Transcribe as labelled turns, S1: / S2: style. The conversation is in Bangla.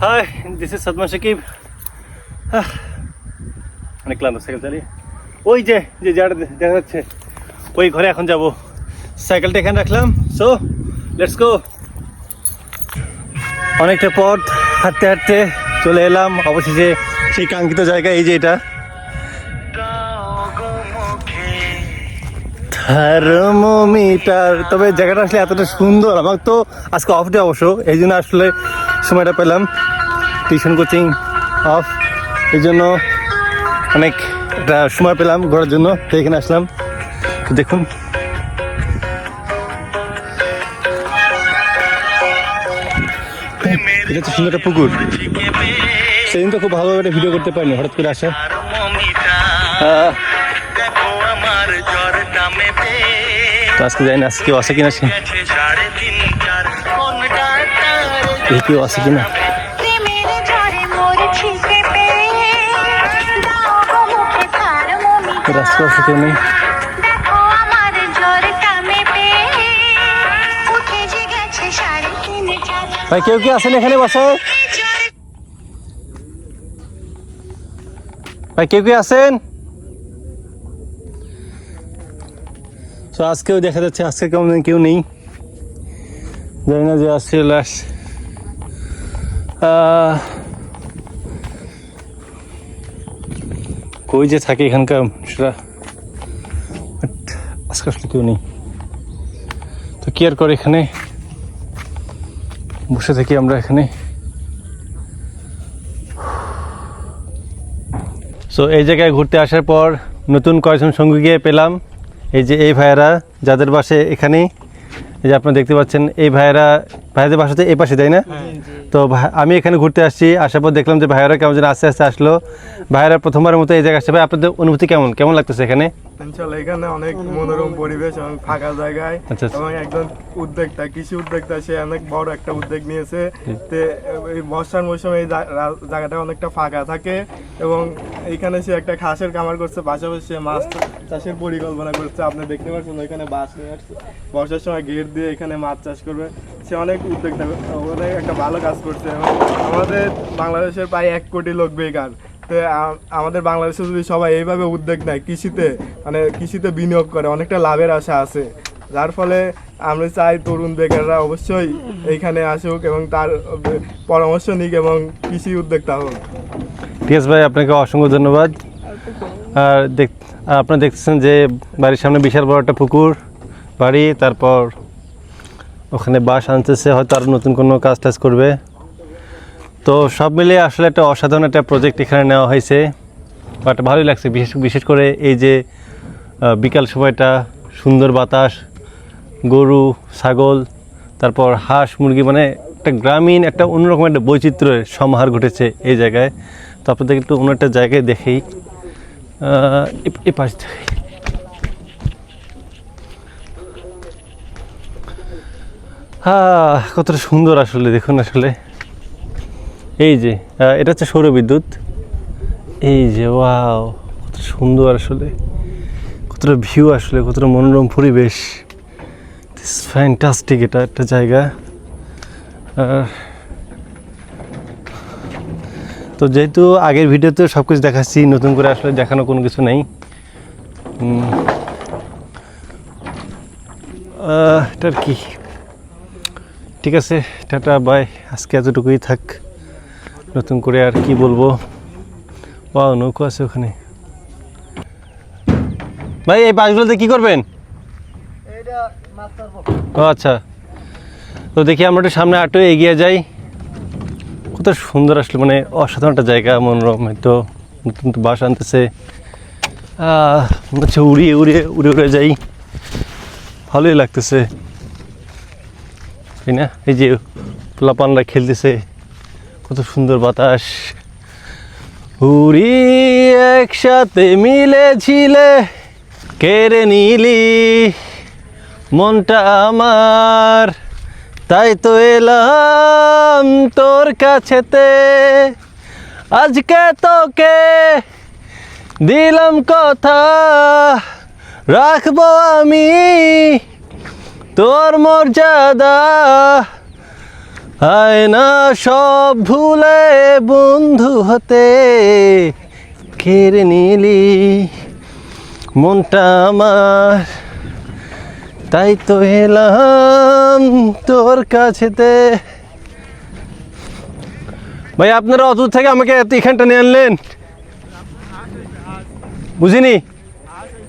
S1: High, this is Sadman Sakib. অনেক ক্লান্ত সাইকেল চালিয়ে। ওই যে যে জায়গাটা দেখা যাচ্ছে ওই ঘরে এখন যাব। সাইকেলটা এখানে রাখলাম, সো লেটস গো। অনেকটা পথ হাঁটতে হাঁটতে চলে এলাম অবশেষে সেই কাঙ্ক্ষিত জায়গা। এই যে এটা থার্মোমিটার। তবে জায়গাটা আসলে এতটা সুন্দর, আমার তো আজকে অফ ডে অবশ্য, এই জন্য আসলে সময়টা পেলাম, টিউশন কোচিং অফ, এই জন্য অনেক একটা সময় পেলাম ঘোরার জন্য, তো এখানে আসলাম। তো দেখুন এটা তো সুন্দর একটা পুকুর। সেদিন তো খুব ভালোভাবে একটা ভিডিও করতে পারিনি, হঠাৎ করে আসা। তো আজকে জানি না আজকে কেউ আছে কিনা, কেউ আছে কিনা। রাস্তা আছে কেউ নেই। ভাই কেউ কি আছেন এখানে বসে? ভাই কেউ কি আছেন? তো আজকেও দেখা যাচ্ছে আজকে কেমন কেউ নেই, জানি না যে আসছে লাশ। কই যে থাকে এখানকার মানুষরা, আজকে আসলে কেউ নেই। তো কি আর করে এখানে বসে থাকি আমরা এখানে। সো এই জায়গায় ঘুরতে আসার পর নতুন কয়েকজন সঙ্গীকে পেলাম। এই যে এই ভাইয়েরা যাদের বাসে এখানেই, এই যে আপনারা দেখতে পাচ্ছেন এই ভাইয়াদের বাসাতে এই পাশে, তাই না? তো আমি এখানে ঘুরতে আসছি, আসার পর দেখলাম যে ভাইয়েরা কেমন যেন আস্তে আস্তে আসলো। ভাইয়েরা প্রথমবারের মতো এই জায়গায় আসছে। ভাই আপনাদের অনুভূতি কেমন লাগতেছে এখানে?
S2: এখানে অনেক মনোরম পরিবেশ এবং ফাঁকা জায়গায়, এবং একজন উদ্যোক্তা, কৃষি উদ্যোক্তা, সে অনেক বড় একটা উদ্যোগ নিয়েছে। এই বর্ষার মৌসুমে এই জায়গাটা অনেকটা ফাঁকা থাকে, এবং এইখানে সে একটা খাসের কামার করছে, পাশাপাশি সে মাছ চাষের পরিকল্পনা করছে। আপনি দেখতে পাচ্ছেন ওইখানে বাস নিয়ে আসছে, বর্ষার সময় গেট দিয়ে এখানে মাছ চাষ করবে। সে অনেক উদ্যোক্তা, অনেক একটা ভালো কাজ করছে। এবং আমাদের বাংলাদেশের প্রায় 1 কোটি লোক বেকার। তো আমাদের বাংলাদেশে যদি সবাই এইভাবে উদ্যোগ নেয়, কৃষিতে বিনিয়োগ করে, অনেকটা লাভের আশা আছে। যার ফলে আমরা চাই তরুণ বেকাররা অবশ্যই এইখানে আসুক এবং তার পরামর্শ নিক এবং কৃষি উদ্যোক্তা হোক।
S1: ঠিক আছে ভাই, আপনাকে অসংখ্য ধন্যবাদ। আর আপনারা দেখতেছেন যে বাড়ির সামনে বিশাল বড় একটা পুকুর বাড়ি, তারপর ওখানে বাস আনতেছে, হয়তো আরও নতুন কোনো কাজ টাজ করবে। তো সব মিলিয়ে আসলে একটা অসাধারণ একটা প্রজেক্ট এখানে নেওয়া হয়েছে, বাট ভালোই লাগছে। বিশেষ করে এই যে বিকাল সময়টা, সুন্দর বাতাস, গরু ছাগল, তারপর হাঁস মুরগি, মানে একটা গ্রামীণ একটা অন্যরকম একটা বৈচিত্র্যের সমাহার ঘটেছে এই জায়গায়। তো আপনাদের একটু অন্য একটা জায়গায় দেখেই, এ পাশ থেকে কতটা সুন্দর আসলে, দেখুন আসলে এই যে এটা হচ্ছে সৌরবিদ্যুৎ। এই যে ওয়াও, কত সুন্দর আসলে, কতটা ভিউ আসলে, কতটা মনোরম পরিবেশ, ফ্যান্টাস্টিক এটা একটা জায়গা। তো যেহেতু আগের ভিডিওতে সব কিছু দেখাচ্ছি, নতুন করে আসলে দেখানো কোনো কিছু নেই। এটার কি, ঠিক আছে, টাটা বাই, আজকে এতটুকুই থাক। নতুন করে আর কি বলবো। ওয়াও, নৌকো আছে ওখানে। ভাই এই বাসগুলোতে কি করবেন? ও আচ্ছা, তো দেখি আমরা একটু সামনে আটো এগিয়ে যাই। কত সুন্দর আসলে, মানে অসাধারণ একটা জায়গা, মনোরম। তো নতুন বাস আনতেছে, হচ্ছে উড়িয়ে উড়িয়ে উড়ে উড়ে যাই, ভালোই লাগতেছে, তাই না? এই যে পোলাপানরা খেলতেছে, কত সুন্দর বাতাস। উড়ি একসাথে মিলেছিলে, কেড়ে নিলি মনটা আমার, তাই তো এলাম তোর কাছেতে, আজকে তোকে দিলাম কথা, রাখবো আমি তোর মর্যাদা, আয় না সব ভুলে বন্ধু হতে কেড়ে নিলি মনটা আমার, তাই তো এলাম তোর কাছেতে। ভাই আপনারা অদূর থেকে আমাকে এখানটা নিয়ে আনলেন, বুঝিনি।